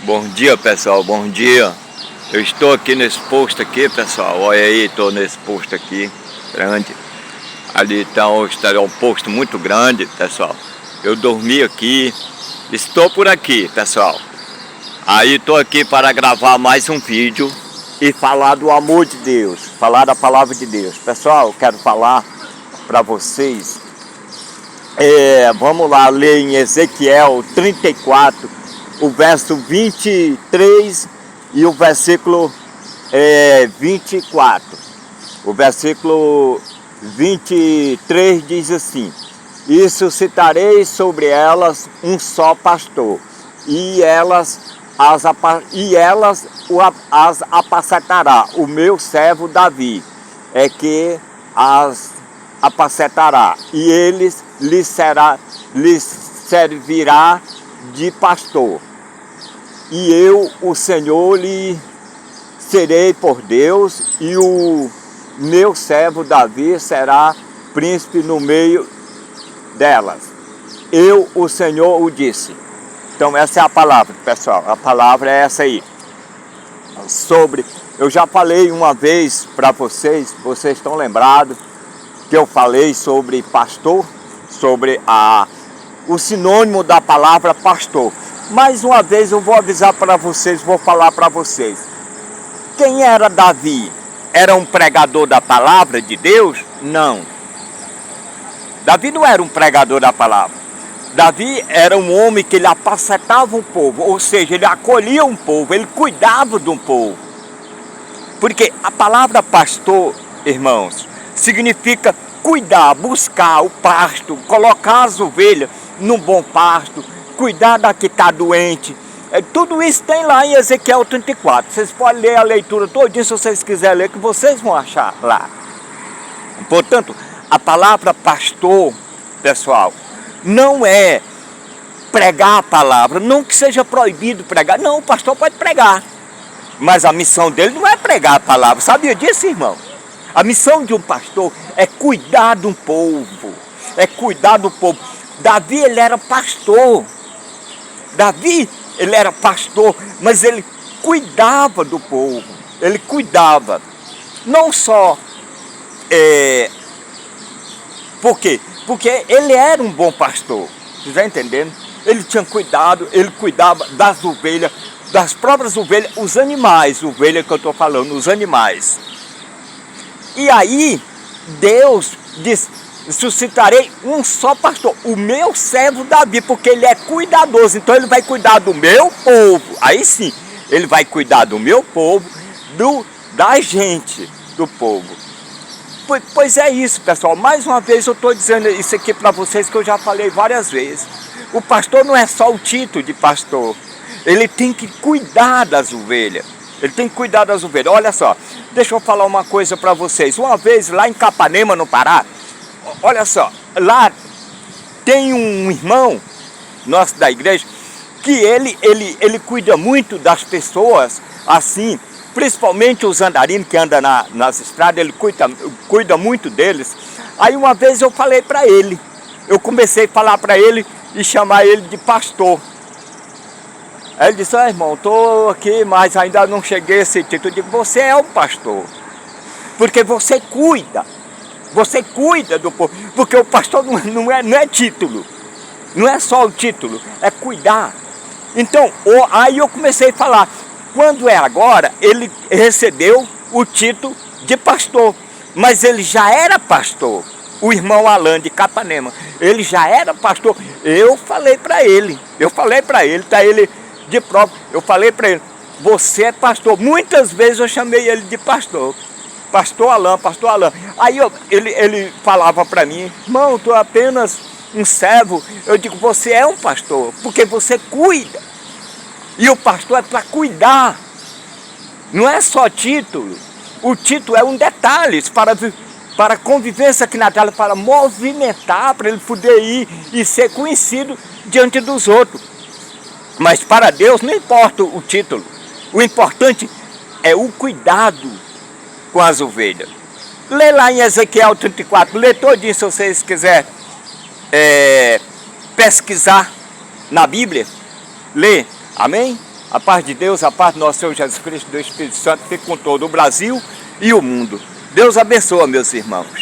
Bom dia, pessoal, bom dia. Eu estou aqui nesse posto aqui, pessoal. Olha aí, estou nesse posto aqui, grande. Ali está um posto muito grande, pessoal. Eu dormi aqui, estou por aqui, pessoal. Aí estou aqui para gravar mais um vídeo e falar do amor de Deus, falar da palavra de Deus. Pessoal, eu quero falar para vocês. Vamos lá ler em Ezequiel 34, o verso 23 e o versículo 24. O versículo 23 diz assim: e suscitarei sobre elas um só pastor, e elas as apacentará. O meu servo Davi é que as apacentará, e eles lhe servirá de pastor. E eu, o Senhor, lhe serei por Deus, e o meu servo Davi será príncipe no meio delas. Eu, o Senhor, o disse. Então essa é a palavra, pessoal. A palavra é essa aí. Eu já falei uma vez para vocês estão lembrados que eu falei sobre pastor, sobre o sinônimo da palavra pastor. Mais uma vez eu vou avisar para vocês, vou falar para vocês. Quem era Davi? Era um pregador da palavra de Deus? Não. Davi não era um pregador da palavra. Davi era um homem que ele apacentava um povo, ou seja, ele acolhia um povo, ele cuidava de um povo. Porque a palavra pastor, irmãos, significa cuidar, buscar o pasto, colocar as ovelhas num bom pasto, cuidar da que está doente. Tudo isso tem lá em Ezequiel 34. Vocês podem ler a leitura todinha, se vocês quiserem ler, que vocês vão achar lá. Portanto, a palavra pastor, pessoal, não é pregar a palavra, não que seja proibido pregar. Não, o pastor pode pregar, mas a missão dele não é pregar a palavra. Sabia disso, irmão? A missão de um pastor é cuidar de um povo, é cuidar do povo. Davi, ele era pastor. Davi, ele era pastor, mas ele cuidava do povo. Ele cuidava. Não só... Por quê? Porque ele era um bom pastor. Você está entendendo? Ele tinha cuidado, ele cuidava das ovelhas, das próprias ovelhas, os animais, ovelha que eu estou falando, os animais. E aí, Deus diz: suscitarei um só pastor, o meu servo Davi, porque ele é cuidadoso, então ele vai cuidar do meu povo. Aí sim, ele vai cuidar do meu povo, da gente, do povo. Pois é isso, pessoal. Mais uma vez eu estou dizendo isso aqui para vocês, que eu já falei várias vezes. O pastor não é só o título de pastor, ele tem que cuidar das ovelhas. Ele tem que cuidar das ovelhas. Olha só, deixa eu falar uma coisa para vocês. Uma vez lá em Capanema, no Pará, olha só, lá tem um irmão nosso da igreja que ele cuida muito das pessoas, assim, principalmente os andarilhos que andam nas estradas, ele cuida muito deles. Aí uma vez eu falei para ele, eu comecei a falar para ele e chamar ele de pastor. Aí ele disse: irmão, estou aqui, mas ainda não cheguei a esse título. Eu digo: você é um pastor, porque você cuida do povo, porque o pastor não é título, não é só o título, é cuidar. Então, aí eu comecei a falar, quando é agora, ele recebeu o título de pastor, mas ele já era pastor. O irmão Alan de Capanema, ele já era pastor. Eu falei para ele, tá ele de prova. Eu falei para ele: você é pastor. Muitas vezes eu chamei ele de pastor. Pastor Alan, pastor Alan. Aí ele falava para mim: irmão, tu é apenas um servo. Eu digo: você é um pastor, porque você cuida. E o pastor é para cuidar. Não é só título. O título é um detalhe para a convivência aqui na terra, para movimentar, para ele poder ir e ser conhecido diante dos outros. Mas para Deus não importa o título. O importante é o cuidado com as ovelhas. Lê lá em Ezequiel 34, lê todinho se vocês quiserem pesquisar na Bíblia. Lê, amém? A paz de Deus, a paz do nosso Senhor Jesus Cristo, do Espírito Santo, fique com todo o Brasil e o mundo. Deus abençoe, meus irmãos.